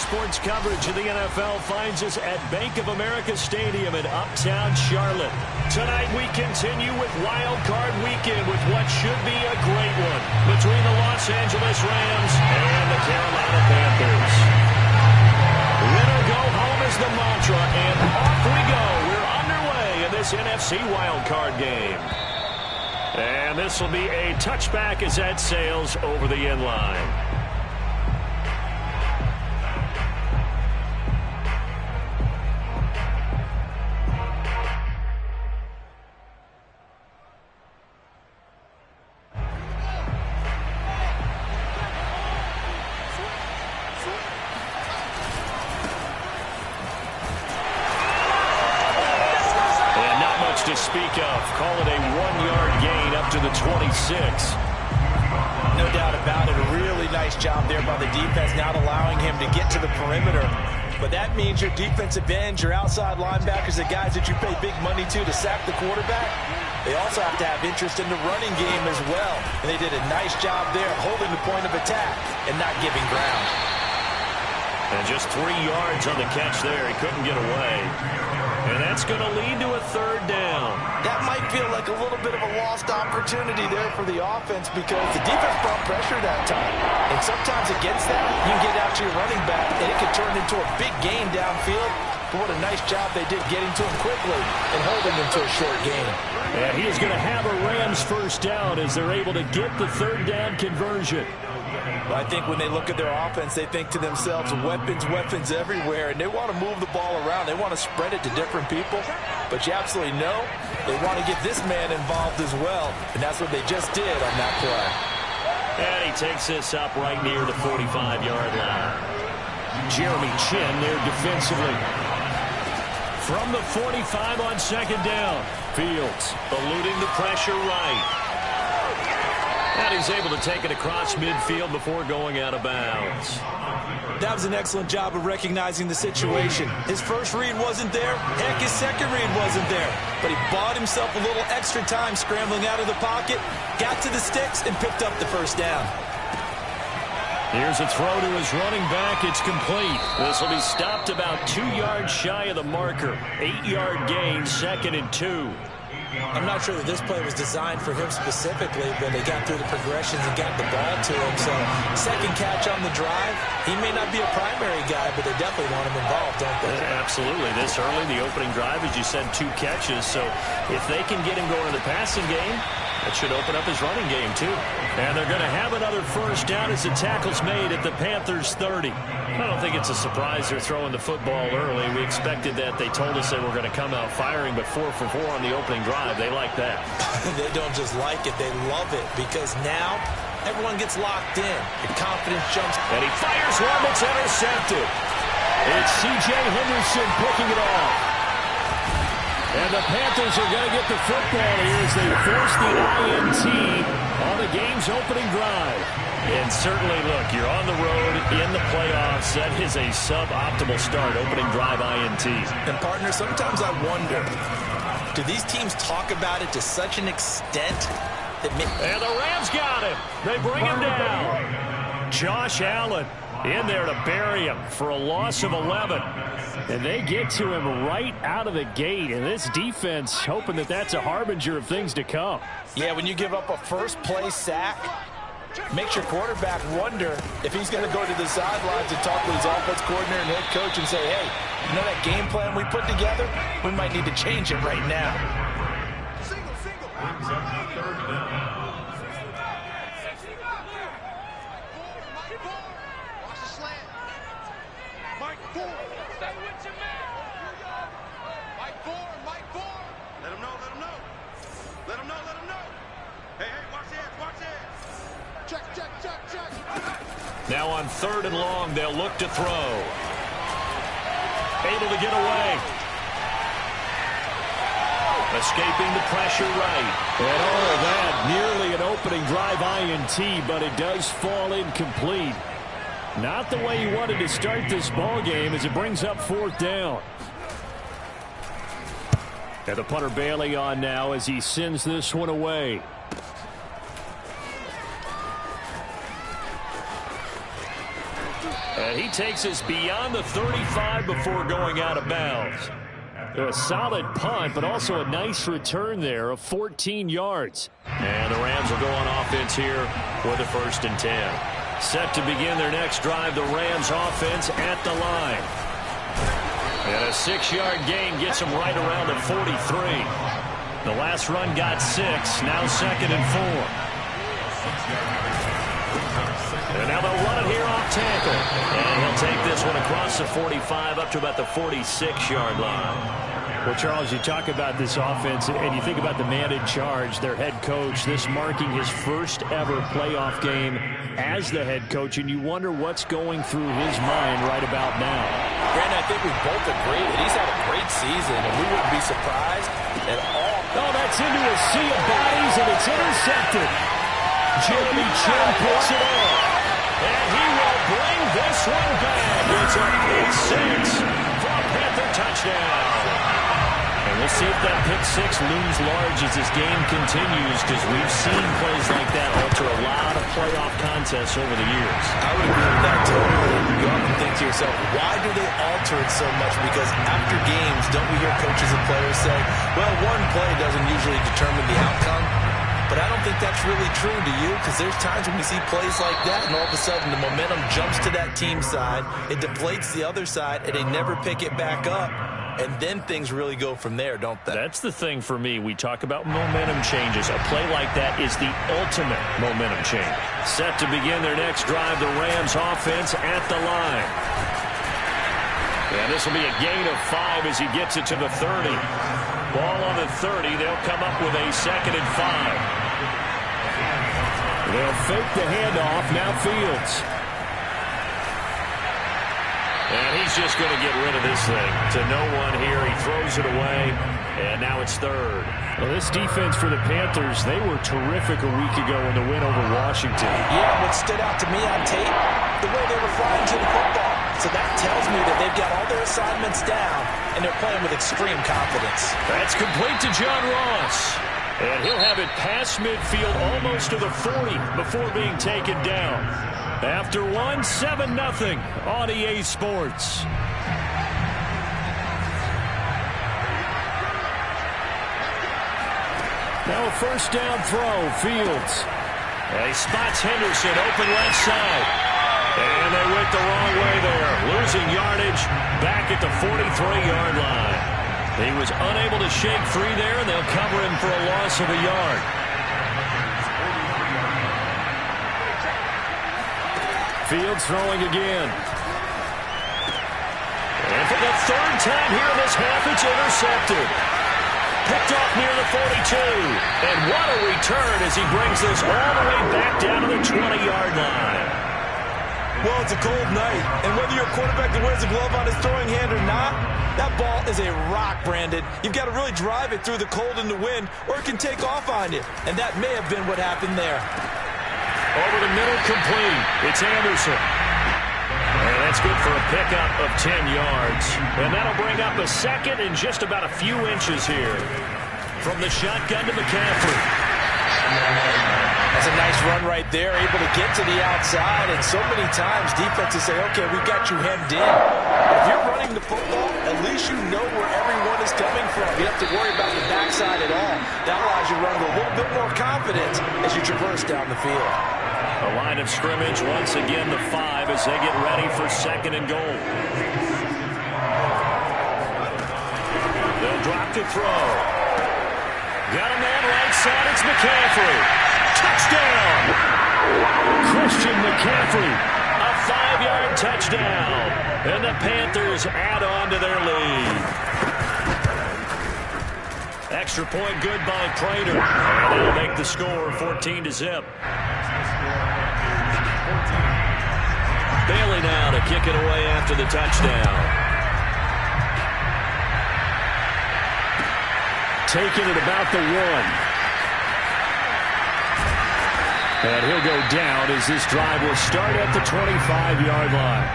sports coverage of the NFL finds us at Bank of America Stadium in Uptown Charlotte. Tonight we continue with Wildcard Weekend with what should be a great one between the Los Angeles Rams and the Carolina Panthers. Win or go home is the mantra, and off we go. We're underway in this NFC Wildcard game. And this will be a touchback as that sails over the end line. To speak of. Call it a 1-yard gain up to the 26. No doubt about it. A really nice job there by the defense, not allowing him to get to the perimeter. But that means your defensive ends, your outside linebackers, the guys that you pay big money to sack the quarterback, they also have to have interest in the running game as well. And they did a nice job there holding the point of attack and not giving ground. And just 3 yards on the catch there. He couldn't get away. And that's going to lead to a third down. That might feel like a little bit of a lost opportunity there for the offense because the defense brought pressure that time. And sometimes against that, you can get out to your running back, and it can turn into a big gain downfield. But what a nice job they did getting to him quickly and holding him to a short gain. And he is going to have a Rams first down as they're able to get the third down conversion. I think when they look at their offense, they think to themselves, weapons, weapons everywhere, and they want to move the ball around. They want to spread it to different people, but you absolutely know they want to get this man involved as well, and that's what they just did on that play. And he takes this up right near the 45-yard line. Jeremy Chin there defensively. From the 45 on second down, Fields eluding the pressure right. And he's able to take it across midfield before going out of bounds. That was an excellent job of recognizing the situation. His first read wasn't there. Heck, his second read wasn't there. But he bought himself a little extra time scrambling out of the pocket, got to the sticks, and picked up the first down. Here's a throw to his running back. It's complete. This will be stopped about 2 yards shy of the marker. 8-yard gain, 2nd and 2. I'm not sure that this play was designed for him specifically, but they got through the progressions and got the ball to him. So, second catch on the drive. He may not be a primary guy, but they definitely want him involved, don't they? Absolutely. This early, the opening drive, as you said, 2 catches. So, if they can get him going in the passing game, that should open up his running game, too. And they're going to have another first down as the tackle's made at the Panthers' 30. I don't think it's a surprise they're throwing the football early. We expected that. They told us they were going to come out firing, but 4 for 4 on the opening drive. They like that. They don't just like it. They love it because now everyone gets locked in. The confidence jumps. And he fires one that's intercepted. It's C.J. Henderson picking it off. And the Panthers are going to get the football here as they force the INT on the game's opening drive. And certainly, look, you're on the road in the playoffs. That is a suboptimal start, opening drive INT. And, partner, sometimes I wonder, do these teams talk about it to such an extent that... And the Rams got him. They bring him down. Josh Allen in there to bury him for a loss of 11. And they get to him right out of the gate. And this defense hoping that that's a harbinger of things to come. Yeah, when you give up a first-play sack, makes your quarterback wonder if he's going to go to the sidelines and talk to his offense coordinator and head coach and say, hey, you know that game plan we put together? We might need to change it right now. Now on 3rd and long, they'll look to throw. Able to get away. Escaping the pressure right. And all of that, nearly an opening drive INT, but it does fall incomplete. Not the way you wanted to start this ball game as it brings up 4th down. And the punter Bailey on now as he sends this one away. And he takes us beyond the 35 before going out of bounds. A solid punt, but also a nice return there of 14 yards. And the Rams will go on offense here with a 1st and 10. Set to begin their next drive, the Rams offense at the line. And a 6-yard gain gets them right around the 43. The last run got 6, now 2nd and 4. And now they'll run it here off tackle. And he'll take this one across the 45 up to about the 46-yard line. Well, Charles, you talk about this offense, and you think about the man in charge, their head coach, this marking his first ever playoff game as the head coach, and you wonder what's going through his mind right about now. Brandon, I think we both agree that he's had a great season, and we wouldn't be surprised at all. Oh, that's into a sea of bodies, and it's intercepted. Jeremy Chin puts it off. And he will bring this one back. It's a pick 6 for a Panther touchdown. And we'll see if that pick 6 looms large as this game continues, because we've seen plays like that alter a lot of playoff contests over the years. I would agree with that totally. You often think to yourself, why do they alter it so much? Because after games, don't we hear coaches and players say, well, one play doesn't usually determine the outcome? But I don't think that's really true to you, because there's times when we see plays like that, and all of a sudden the momentum jumps to that team side, it deflates the other side, and they never pick it back up. And then things really go from there, don't they? That's the thing for me. We talk about momentum changes. A play like that is the ultimate momentum change. Set to begin their next drive, the Rams offense at the line. And this will be a gain of 5 as he gets it to the 30. Ball on the 30. They'll come up with a 2nd and 5. They'll fake the handoff. Now Fields. And he's just going to get rid of this thing to no one here. He throws it away, and now it's 3rd. Well, this defense for the Panthers, they were terrific a week ago in the win over Washington. Yeah, what stood out to me on tape, the way they were flying to the football. So that tells me that they've got all their assignments down, and they're playing with extreme confidence. That's complete to John Ross. And he'll have it past midfield almost to the 40 before being taken down. After 1, 7-0 on EA Sports. Now a 1st down throw, Fields. And he spots Henderson open left side. And they went the wrong way there. Losing yardage back at the 43-yard line. He was unable to shake free there, and they'll cover him for a loss of a yard. Fields throwing again. And for the 3rd time here in this half, it's intercepted. Picked off near the 42. And what a return as he brings this all the way back down to the 20-yard line. Well, it's a cold night, and whether you're a quarterback that wears a glove on his throwing hand or not, that ball is a rock, Brandon. You've got to really drive it through the cold and the wind, or it can take off on you. And that may have been what happened there. Over the middle, complete. It's Anderson. And that's good for a pickup of 10 yards. And that'll bring up a 2nd and just about a few inches here. From the shotgun to McCaffrey. That's a nice run right there, able to get to the outside. And so many times defenses say, okay, we've got you hemmed in. If you're running the football, at least you know where everyone is coming from. You don't have to worry about the backside at all. That allows you to run with a little bit more confidence as you traverse down the field. A line of scrimmage, once again the 5 as they get ready for 2nd and goal. They'll drop to throw. Got a man right side, it's McCaffrey. Touchdown! Christian McCaffrey, a 5-yard touchdown. And the Panthers add on to their lead. Extra point good by Prater. And they'll make the score 14-0. Bailey now to kick it away after the touchdown. Taking it about the 1. And he'll go down as this drive will start at the 25-yard line.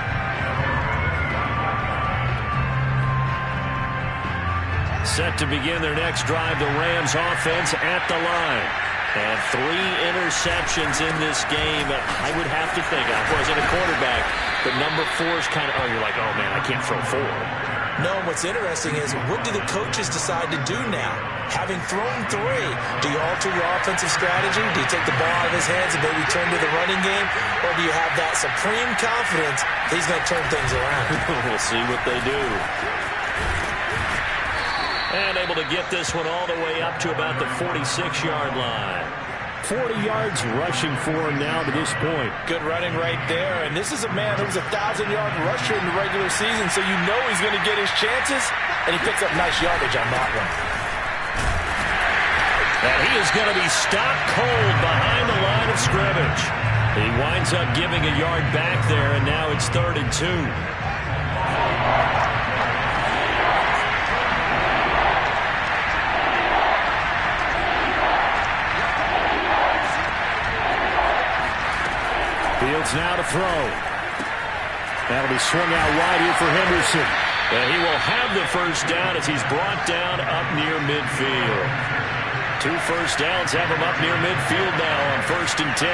Set to begin their next drive, the Rams offense at the line. And 3 interceptions in this game. I would have to think, I wasn't a quarterback, but number 4 is kind of, oh, you're like, oh, man, I can't throw 4. No, what's interesting is what do the coaches decide to do now? Having thrown 3, do you alter your offensive strategy? Do you take the ball out of his hands and maybe turn to the running game? Or do you have that supreme confidence he's going to turn things around? We'll see what they do. And able to get this one all the way up to about the 46-yard line. 40 yards rushing for him now to this point. Good running right there. And this is a man who was a 1,000-yard rusher in the regular season, so you know he's going to get his chances, and he picks up nice yardage on that one. And he is going to be stopped cold behind the line of scrimmage. He winds up giving a yard back there, and now it's 3rd and 2. Fields now to throw. That'll be swung out wide here for Henderson. And he will have the first down as he's brought down up near midfield. 2 first downs have him up near midfield now on 1st and 10.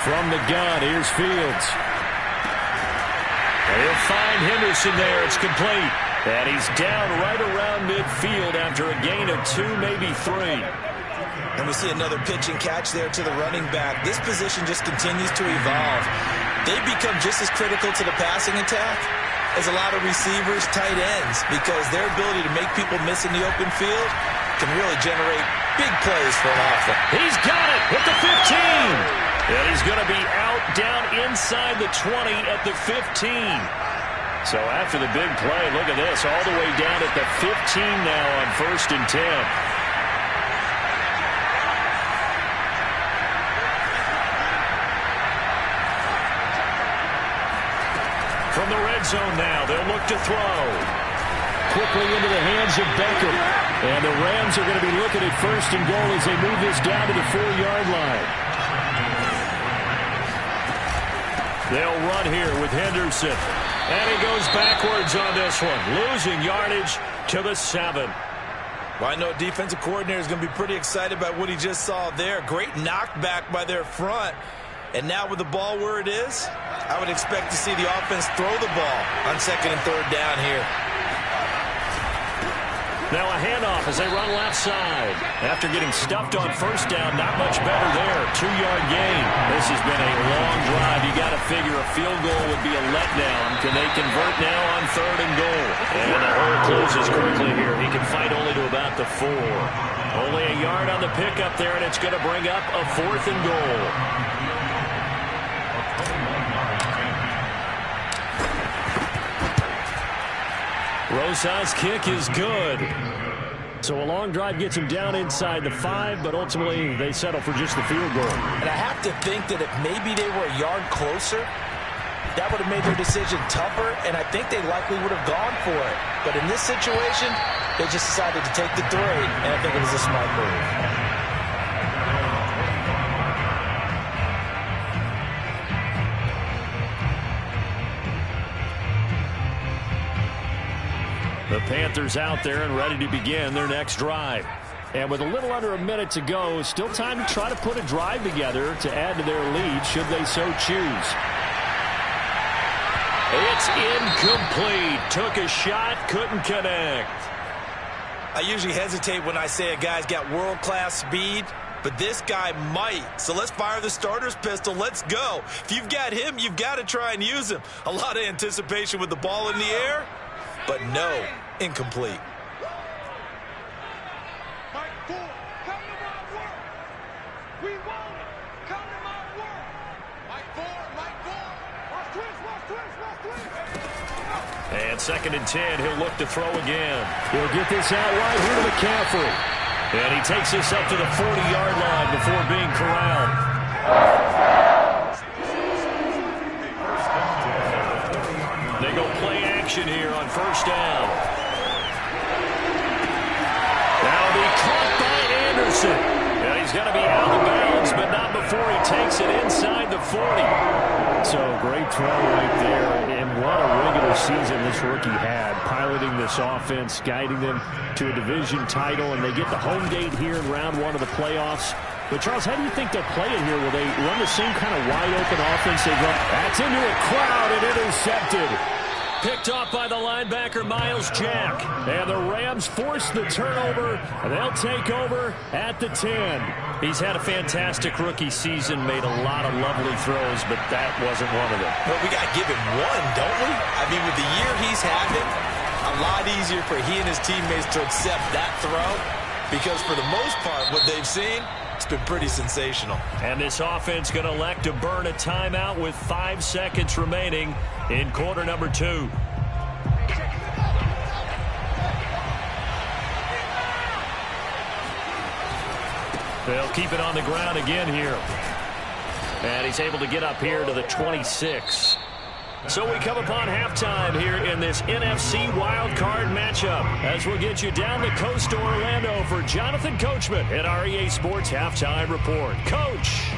From the gun, here's Fields. And he'll find Henderson there. It's complete. And he's down right around midfield after a gain of 2, maybe 3. And we see another pitch and catch there to the running back. This position just continues to evolve. They become just as critical to the passing attack as a lot of receivers, tight ends, because their ability to make people miss in the open field can really generate big plays for an offense. He's got it with the 15. And he's going to be out down inside the 20 at the 15. So after the big play, look at this, all the way down at the 15 now on 1st and 10. From the red zone now, they'll look to throw. Quickly into the hands of Beckham. And the Rams are going to be looking at 1st and goal as they move this down to the 4-yard line. They'll run here with Henderson. And he goes backwards on this one, losing yardage to the 7. Well, I know defensive coordinator is going to be pretty excited about what he just saw there. Great knockback by their front. And now with the ball where it is, I would expect to see the offense throw the ball on 2nd and 3rd down here. Now a handoff as they run left side. After getting stuffed on 1st down, not much better there. 2-yard gain. This has been a long drive. You got to figure a field goal would be a letdown. Can they convert now on 3rd and goal? And the hole closes quickly here. He can fight only to about the 4. Only a yard on the pickup there, and it's going to bring up a 4th and goal. Rosas' kick is good. So a long drive gets him down inside the 5, but ultimately they settle for just the field goal. And I have to think that if maybe they were a yard closer, that would have made their decision tougher, and I think they likely would have gone for it. But in this situation, they just decided to take the 3, and I think it was a smart move. The Panthers out there and ready to begin their next drive. And with a little under a minute to go, still time to try to put a drive together to add to their lead should they so choose. It's incomplete. Took a shot, couldn't connect. I usually hesitate when I say a guy's got world-class speed, but this guy might. So let's fire the starter's pistol. Let's go. If you've got him, you've got to try and use him. A lot of anticipation with the ball in the air. But no, incomplete. And 2nd and 10, he'll look to throw again. He'll get this out wide here to McCaffrey. And he takes this up to the 40-yard line before being corralled. They go play action here on 1st down. That'll be caught by Anderson. And he's going to be out of bounds, but not before he takes it inside the 40. So great throw right there. And what a regular season this rookie had, piloting this offense, guiding them to a division title, and they get the home gate here in round 1 of the playoffs. But, Charles, how do you think they'll play it here? Will they run the same kind of wide-open offense they've run? That's into a crowd and intercepted. Picked off by the linebacker, Miles Jack. And the Rams force the turnover. They'll take over at the 10. He's had a fantastic rookie season, made a lot of lovely throws, but that wasn't one of them. But we got to give him one, don't we? I mean, with the year he's having, a lot easier for he and his teammates to accept that throw, because for the most part, what they've seen, it's been pretty sensational. And this offense going to elect to burn a timeout with 5 seconds remaining in quarter number 2. They'll keep it on the ground again here. And he's able to get up here to the 26. So we come upon halftime here in this NFC Wildcard matchup as we'll get you down the coast to Orlando for Jonathan Coachman at our EA Sports Halftime Report. Coach.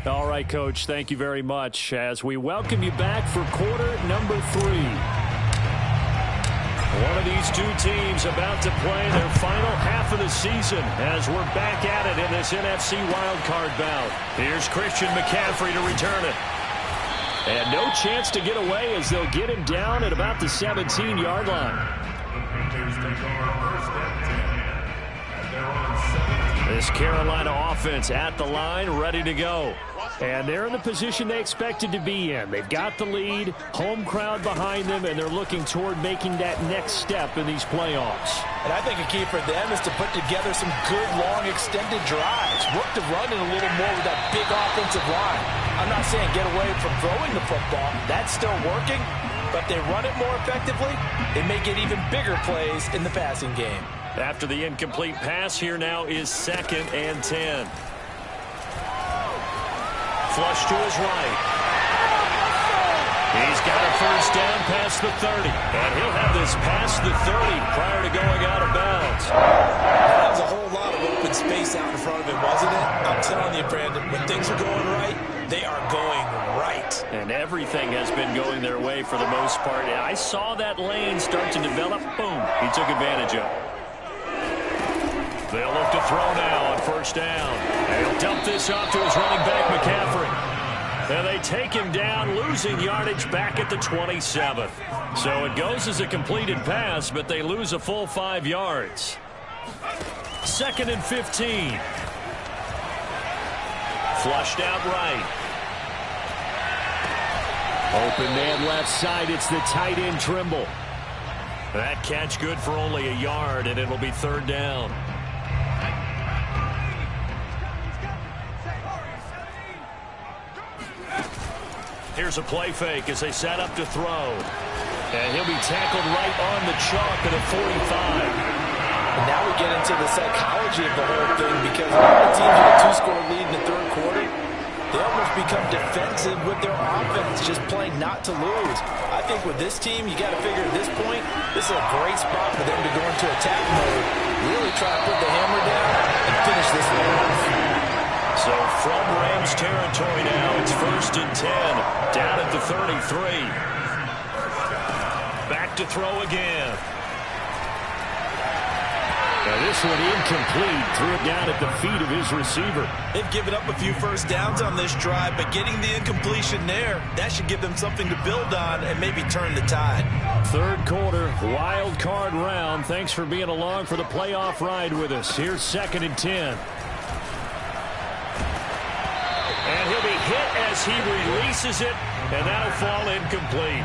All right, Coach, thank you very much as we welcome you back for quarter number 3. One of these two teams about to play their final half of the season as we're back at it in this NFC wildcard bout. Here's Christian McCaffrey to return it. And no chance to get away as they'll get him down at about the 17-yard line. This Carolina offense at the line, ready to go. And they're in the position they expected to be in. They've got the lead, home crowd behind them, and they're looking toward making that next step in these playoffs. And I think a key for them is to put together some good, long, extended drives. Work the run in a little more with that big offensive line. I'm not saying get away from throwing the football. That's still working. But they run it more effectively, they may get even bigger plays in the passing game. After the incomplete pass, here now is 2nd and 10. Flush to his right. He's got a first down past the 30. And he'll have this past the 30 prior to going out of bounds. That was a whole lot of open space out in front of him, wasn't it? I'm telling you, Brandon, when things are going right, they are going right. And everything has been going their way for the most part. And I saw that lane start to develop. Boom. He took advantage of it. They'll look to throw now on first down. And he'll dump this off to his running back, McCaffrey. And they take him down, losing yardage back at the 27th. So it goes as a completed pass, but they lose a full 5 yards. 2nd and 15. Flushed out right. Open man left side. It's the tight end Trimble. That catch good for only a yard, and it'll be 3rd down. Here's a play fake as they set up to throw. And he'll be tackled right on the chalk at a 45. And now we get into the psychology of the whole thing, because a lot of teams with a 2-score lead in the 3rd quarter, they almost become defensive with their offense, just playing not to lose. I think with this team, you got to figure at this point, this is a great spot for them to go into attack mode, really try to put the hammer down and finish this one off. So from Rams territory now, it's 1st and 10, down at the 33. Back to throw again. Now this one incomplete, threw it down at the feet of his receiver. They've given up a few first downs on this drive, but getting the incompletion there, that should give them something to build on and maybe turn the tide. 3rd quarter, wild card round. Thanks for being along for the playoff ride with us. Here's 2nd and 10. And he'll be hit as he releases it, and that'll fall incomplete.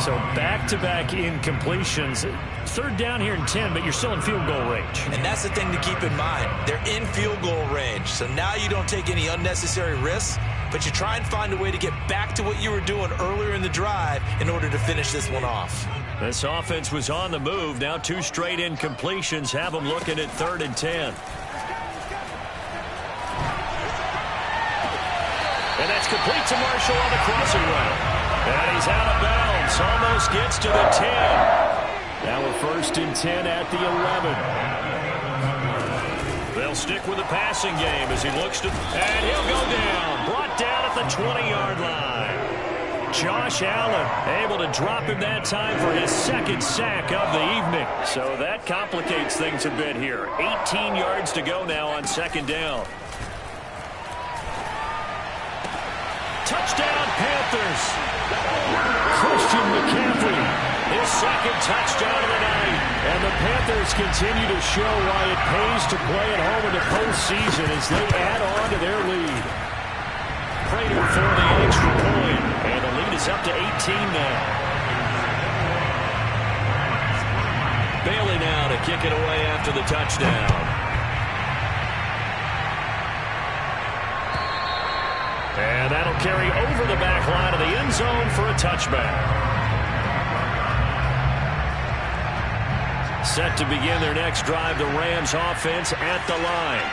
So back-to-back incompletions. 3rd down here and 10, but you're still in field goal range. And that's the thing to keep in mind. They're in field goal range, so now you don't take any unnecessary risks, but you try and find a way to get back to what you were doing earlier in the drive in order to finish this one off. This offense was on the move. Now 2 straight incompletions have them looking at 3rd and 10. And that's complete to Marshall on the crossing route. And he's out of bounds. Almost gets to the 10. Now we're 1st and 10 at the 11. They'll stick with the passing game as he looks to... And he'll go down. Brought down at the 20-yard line. Josh Allen able to drop him that time for his second sack of the evening. So that complicates things a bit here. 18 yards to go now on second down. Touchdown, Panthers. Christian McCaffrey, his second touchdown of the night. And the Panthers continue to show why it pays to play at home in the postseason as they add on to their lead. Prater for the extra point, and the lead is up to 18 now. Bailey now to kick it away after the touchdown. And that'll carry over the back line of the end zone for a touchback. Set to begin their next drive, the Rams offense at the line.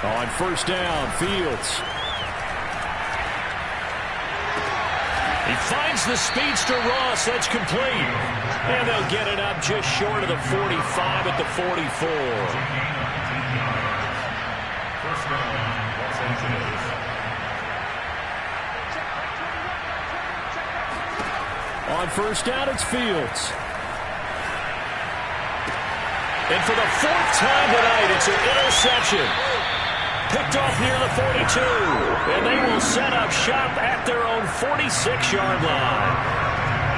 On first down, Fields. He finds the speedster Ross. That's complete. And they'll get it up just short of the 45 at the 44. On first down, it's Fields. And for the fourth time tonight, it's an interception. Picked off near the 42. And they will set up shop at their own 46-yard line.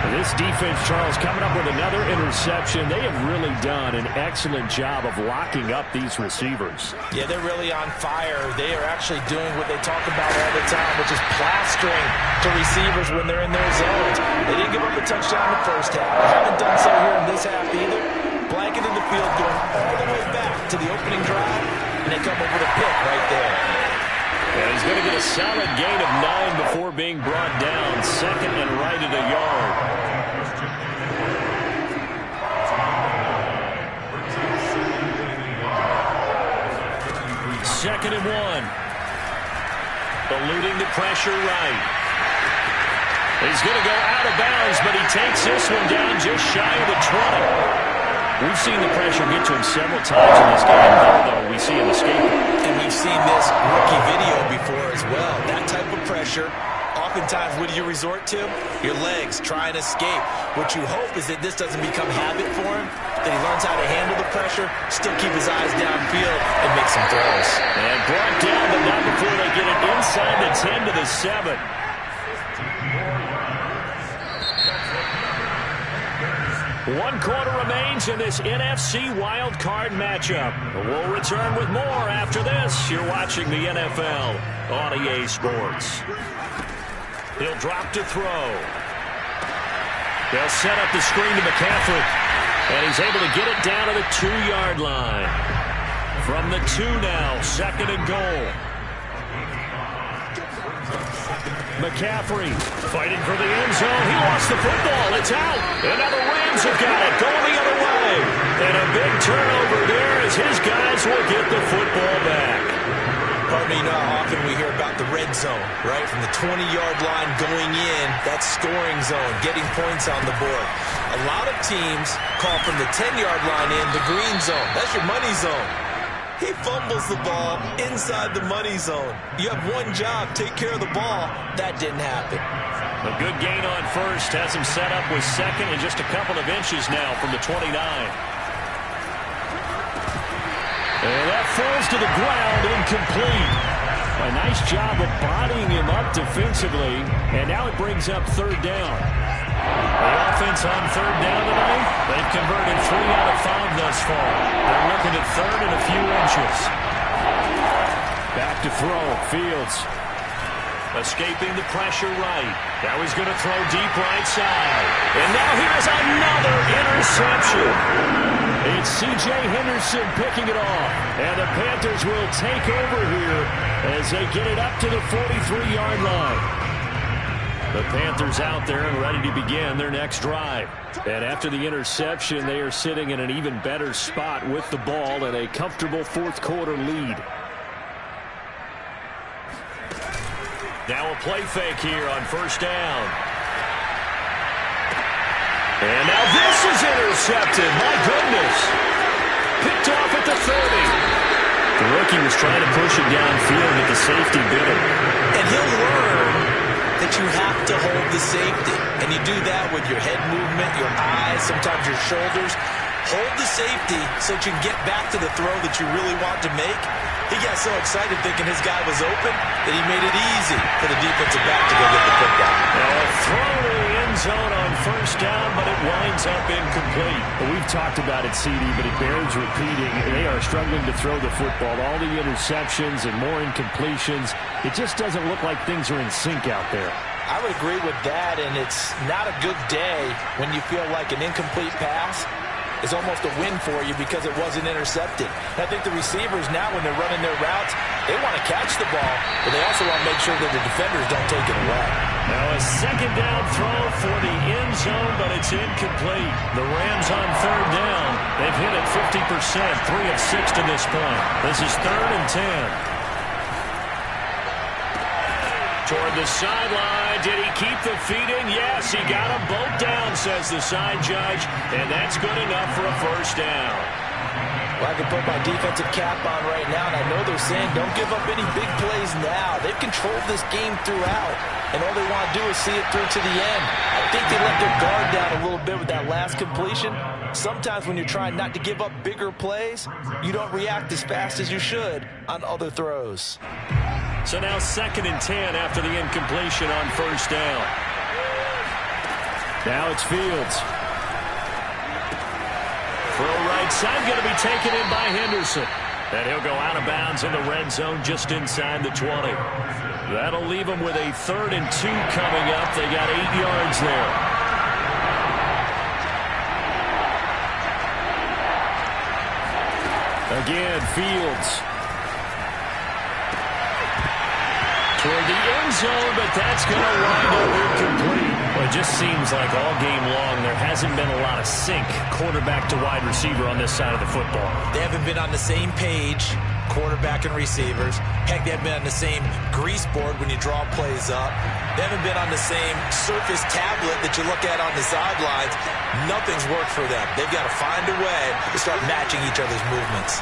This defense, Charles, coming up with another interception. They have really done an excellent job of locking up these receivers. Yeah, they're really on fire. They are actually doing what they talk about all the time, which is plastering to receivers when they're in their zones. They didn't give up a touchdown in the first half. They haven't done so here in this half either. Blanketed the field, going all the way back to the opening drive, and they come up with a pick right there. And he's going to get a solid gain of 9 before being brought down. Second and right at a yard. Second and 1. Eluding the pressure right. He's going to go out of bounds, but he takes this one down just shy of the 20. We've seen the pressure get to him several times in this game, although we see him escape. And we've seen this rookie video before as well. That type of pressure, oftentimes what do you resort to? Your legs, try and escape. What you hope is that this doesn't become habit for him, that he learns how to handle the pressure, still keep his eyes downfield, and make some throws. And brought down, but not before they get it inside the 10 to the 7. One quarter remains in this NFC Wildcard matchup. We'll return with more after this. You're watching the NFL on EA Sports. He'll drop to throw. They'll set up the screen to McCaffrey. And he's able to get it down to the 2-yard line. From the 2 now, second and goal. McCaffrey fighting for the end zone. He lost the football. It's out. And now the Rams have got it. Going the other way. And a big turnover there as his guys will get the football back. Pardon me, not often we hear about the red zone, right? From the 20-yard line going in, that scoring zone, getting points on the board. A lot of teams call from the 10-yard line in the green zone. That's your money zone. He fumbles the ball inside the money zone. You have one job, take care of the ball. That didn't happen. A good gain on first has him set up with second and just a couple of inches now from the 29. And that falls to the ground, incomplete. A nice job of bodying him up defensively, and now it brings up third down. The offense on third down tonight, they've converted 3 out of 5 thus far. They're looking at third and a few inches. Back to throw, Fields. Escaping the pressure right. Now he's going to throw deep right side. And now here's another interception. It's C.J. Henderson picking it off. And the Panthers will take over here as they get it up to the 43-yard line. The Panthers out there and ready to begin their next drive. And after the interception, they are sitting in an even better spot with the ball and a comfortable fourth quarter lead. Now a play fake here on first down. And now this is intercepted. My goodness. Picked off at the 30. The rookie was trying to push it downfield, but the safety bit him. And he'll learn that you have to hold the safety. And you do that with your head movement, your eyes, sometimes your shoulders. Hold the safety so that you can get back to the throw that you really want to make. He got so excited thinking his guy was open that he made it easy for the defensive back to go get the football. Now a throw to the end zone on first down, but it winds up incomplete. Well, we've talked about it, CD, but it bears repeating. They are struggling to throw the football. All the interceptions and more incompletions. It just doesn't look like things are in sync out there. I would agree with that, and it's not a good day when you feel like an incomplete pass is almost a win for you because it wasn't intercepted. And I think the receivers now, when they're running their routes, they want to catch the ball, but they also want to make sure that the defenders don't take it away. Now a second down throw for the end zone, but it's incomplete. The Rams on third down. They've hit it 50%, 3 of 6 to this point. This is 3rd and 10. Toward the sideline. Did he keep the feet in? Yes, he got them both down, says the side judge, and that's good enough for a first down. Well, I can put my defensive cap on right now, and I know they're saying don't give up any big plays now. They've controlled this game throughout, and all they want to do is see it through to the end. I think they let their guard down a little bit with that last completion. Sometimes when you're trying not to give up bigger plays, you don't react as fast as you should on other throws. So now 2nd and 10 after the incompletion on first down. Now it's Fields. Throw right side, going to be taken in by Henderson. And he'll go out of bounds in the red zone just inside the 20. That'll leave them with a 3rd and 2 coming up. They got 8 yards there. Again, Fields. Toward the end zone, but that's going to wind up incomplete. Well, it just seems like all game long there hasn't been a lot of sync quarterback to wide receiver on this side of the football. They haven't been on the same page, quarterback and receivers. Heck, they haven't been on the same grease board when you draw plays up. They haven't been on the same surface tablet that you look at on the sidelines. Nothing's worked for them. They've got to find a way to start matching each other's movements.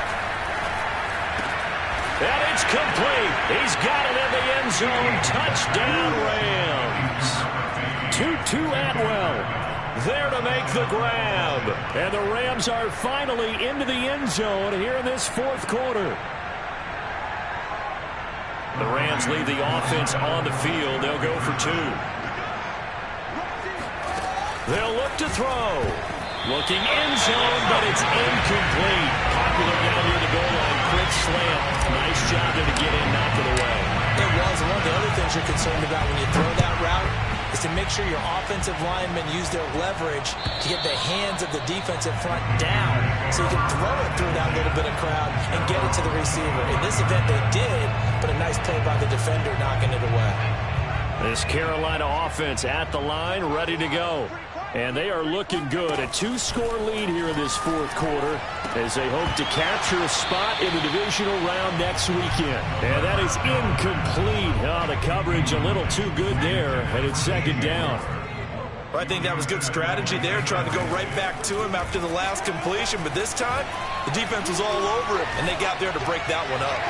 And it's complete. He's got it in the end zone. Touchdown, Rams. Tutu Atwell there to make the grab. And the Rams are finally into the end zone here in this 4th quarter. The Rams leave the offense on the field. They'll go for 2. They'll look to throw. Looking end zone, but it's incomplete. Popular down near the goal line. Quick slant. Nice job there to get in, knock it away. It was. One of the other things you're concerned about when you throw that route is to make sure your offensive linemen use their leverage to get the hands of the defensive front down so you can throw it through that little bit of crowd and get it to the receiver. In this event, they did, but a nice play by the defender knocking it away. This Carolina offense at the line, ready to go. And they are looking good. A 2-score lead here in this 4th quarter as they hope to capture a spot in the divisional round next weekend. And that is incomplete. Oh, the coverage a little too good there, and it's 2nd down. Well, I think that was good strategy there, trying to go right back to him after the last completion. But this time, the defense was all over him, and they got there to break that one up.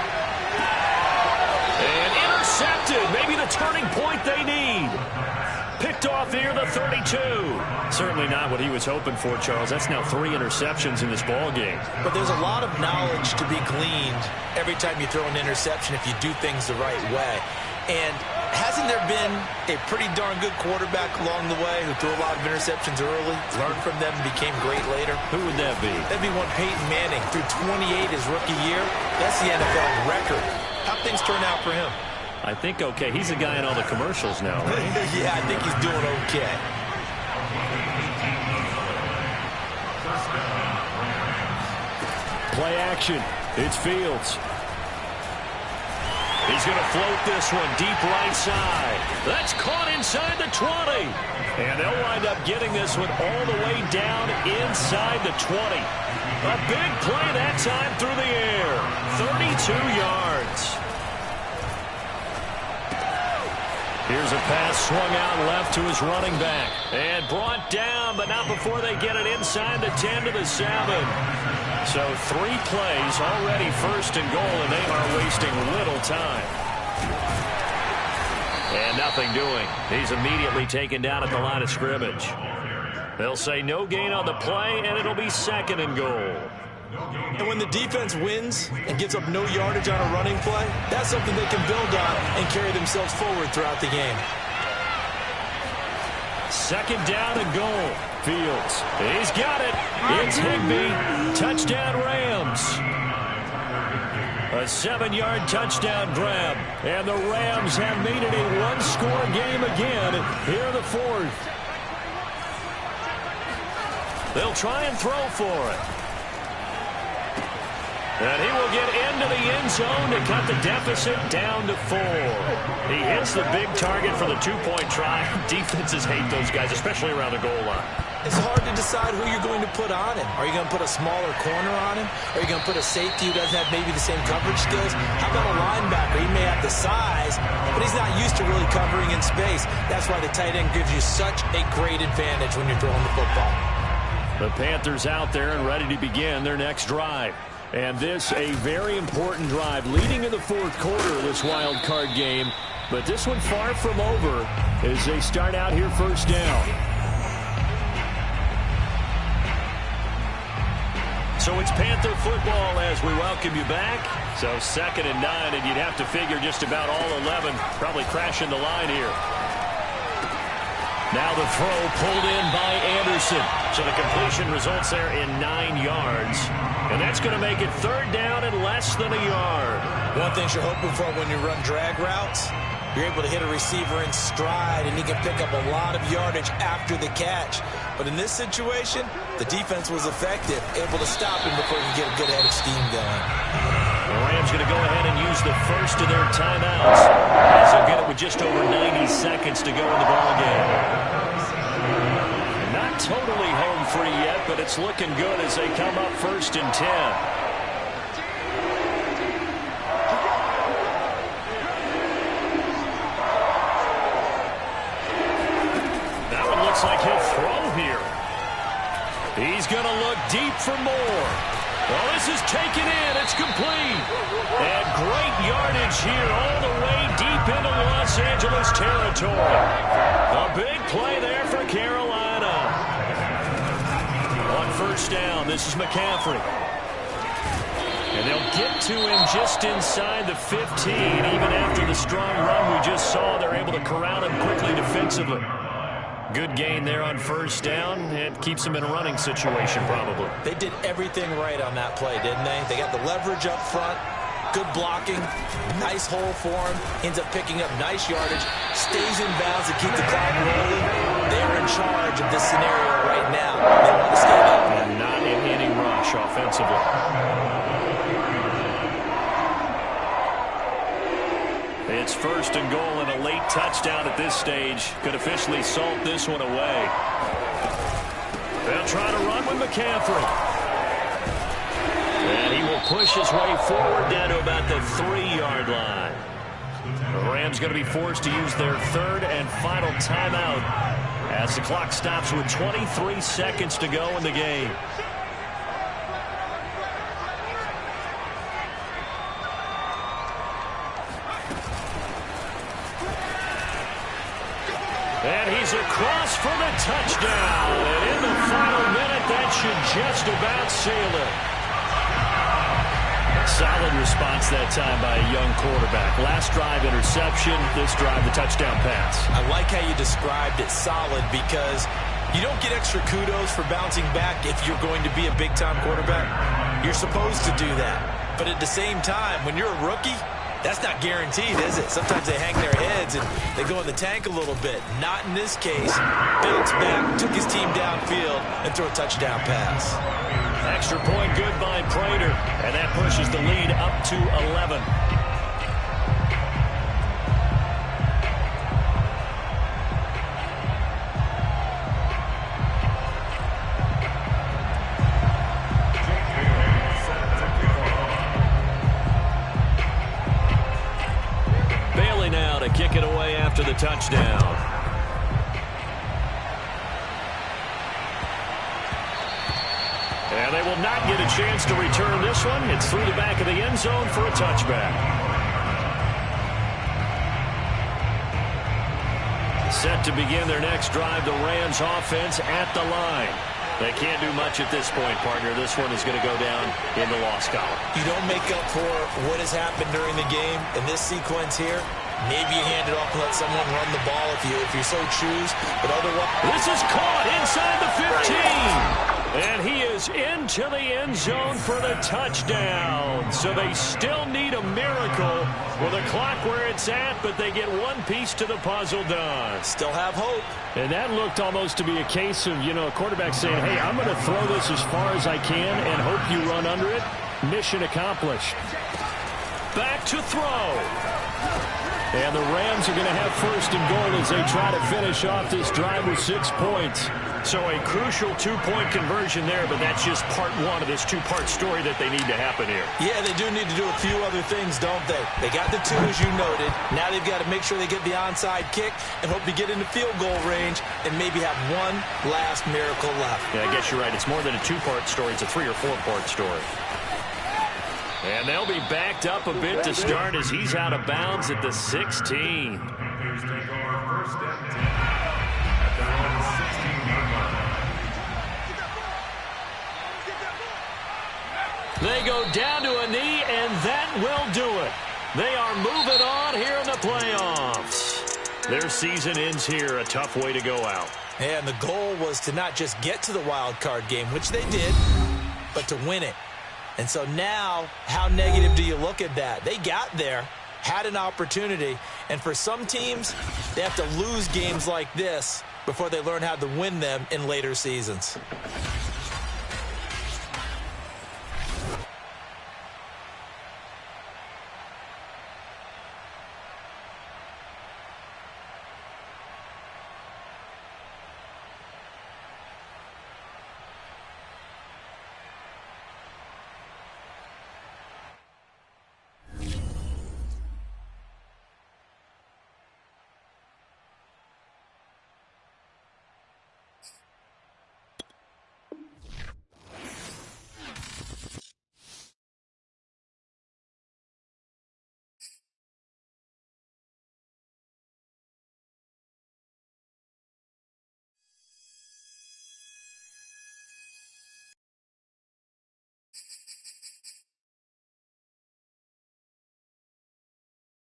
And intercepted. Maybe the turning point they need. Picked off near the 32. Certainly not what he was hoping for, Charles. That's now 3 interceptions in this ball game. But there's a lot of knowledge to be gleaned every time you throw an interception if you do things the right way. And hasn't there been a pretty darn good quarterback along the way who threw a lot of interceptions early, learned from them, and became great later? Who would that be? That'd be one Peyton Manning. Threw 28 his rookie year. That's the NFL record. How'd things turn out for him? I think okay. He's a guy in all the commercials now, right? Yeah, I think he's doing okay. Play action. It's Fields. He's going to float this one deep right side. That's caught inside the 20. And they'll wind up getting this one all the way down inside the 20. A big play that time through the air. 32 yards. Here's a pass swung out left to his running back. And brought down, but not before they get it inside the 10 to the 7. So 3 plays already first and goal, and they are wasting little time. And nothing doing. He's immediately taken down at the line of scrimmage. They'll say no gain on the play, and it'll be 2nd and goal. And when the defense wins and gives up no yardage on a running play, that's something they can build on and carry themselves forward throughout the game. 2nd down and goal. Fields. He's got it. It's Higbee. Touchdown Rams. A 7-yard touchdown grab. And the Rams have made it a one-score game again here in the 4th. They'll try and throw for it. And he will get into the end zone to cut the deficit down to 4. He hits the big target for the 2-point try. Defenses hate those guys, especially around the goal line. It's hard to decide who you're going to put on him. Are you going to put a smaller corner on him? Are you going to put a safety who doesn't have maybe the same coverage skills? How about a linebacker? He may have the size, but he's not used to really covering in space. That's why the tight end gives you such a great advantage when you're throwing the football. The Panthers out there and ready to begin their next drive. And this a very important drive leading in the 4th quarter of this wild card game. But this one far from over as they start out here first down. So it's Panther football as we welcome you back. So 2nd and 9, and you'd have to figure just about all 11 probably crashing the line here. Now the throw pulled in by Anderson. So the completion results there in 9 yards. And that's going to make it 3rd down and less than a yard. One thing you're hoping for when you run drag routes, you're able to hit a receiver in stride, and he can pick up a lot of yardage after the catch. But in this situation, the defense was effective, able to stop him before he could get a good head of steam going. The Rams going to go ahead and use the first of their timeouts, as they'll get it with just over 90 seconds to go in the ballgame. Not totally home free yet, but it's looking good as they come up 1st and 10. Now it looks like he'll throw here. He's going to look deep for more. Well, this is taken in. It's complete. And great yardage here all the way deep into Los Angeles territory. A big play there for Carolina. On 1st down, this is McCaffrey. And they'll get to him just inside the 15. Even after the strong run we just saw, they're able to corral him quickly defensively. Good gain there on 1st down. It keeps them in a running situation probably. They did everything right on that play, didn't they? They got the leverage up front, good blocking, nice hole for him, ends up picking up nice yardage, stays in bounds to keep the clock rolling. They're in charge of this scenario right now. They want to stay that way. And not an inning rush offensively. It's 1st and goal, and a late touchdown at this stage could officially salt this one away. They'll try to run with McCaffrey. And he will push his way forward down to about the 3-yard line. The Rams going to be forced to use their 3rd and final timeout as the clock stops with 23 seconds to go in the game. And he's across for the touchdown. And in the final minute, that should just about seal it. Solid response that time by a young quarterback. Last drive, interception. This drive, the touchdown pass. I like how you described it, solid, because you don't get extra kudos for bouncing back if you're going to be a big-time quarterback. You're supposed to do that. But at the same time, when you're a rookie, that's not guaranteed, is it? Sometimes they hang their heads and they go in the tank a little bit. Not in this case. Bounced back, took his team downfield, and threw a touchdown pass. Extra point good by Prater, and that pushes the lead up to 11. Kick it away after the touchdown. And they will not get a chance to return this one. It's through the back of the end zone for a touchback. Set to begin their next drive, the Rams offense at the line. They can't do much at this point, partner. This one is going to go down in the loss column. You don't make up for what has happened during the game in this sequence here. Maybe you hand it off and let someone run the ball if you so choose. But otherwise, this is caught inside the 15. And he is into the end zone for the touchdown. So they still need a miracle with the clock where it's at, but they get one piece to the puzzle done. Still have hope. And that looked almost to be a case of, a quarterback saying, hey, I'm going to throw this as far as I can and hope you run under it. Mission accomplished. Back to throw. And the Rams are going to have first and goal as they try to finish off this drive with 6 points. So a crucial two-point conversion there, but that's just part one of this two-part story that they need to happen here. Yeah, they do need to do a few other things, don't they? They got the 2, as you noted. Now they've got to make sure they get the onside kick and hope to get into field goal range and maybe have one last miracle left. Yeah, I guess you're right. It's more than a two-part story. It's a 3- or 4-part story. And they'll be backed up a bit to start as he's out of bounds at the 16. They go down to a knee, and that will do it. They are moving on here in the playoffs. Their season ends here, a tough way to go out. And the goal was to not just get to the wild card game, which they did, but to win it. And so now, how negative do you look at that? They got there, had an opportunity, and for some teams, they have to lose games like this before they learn how to win them in later seasons.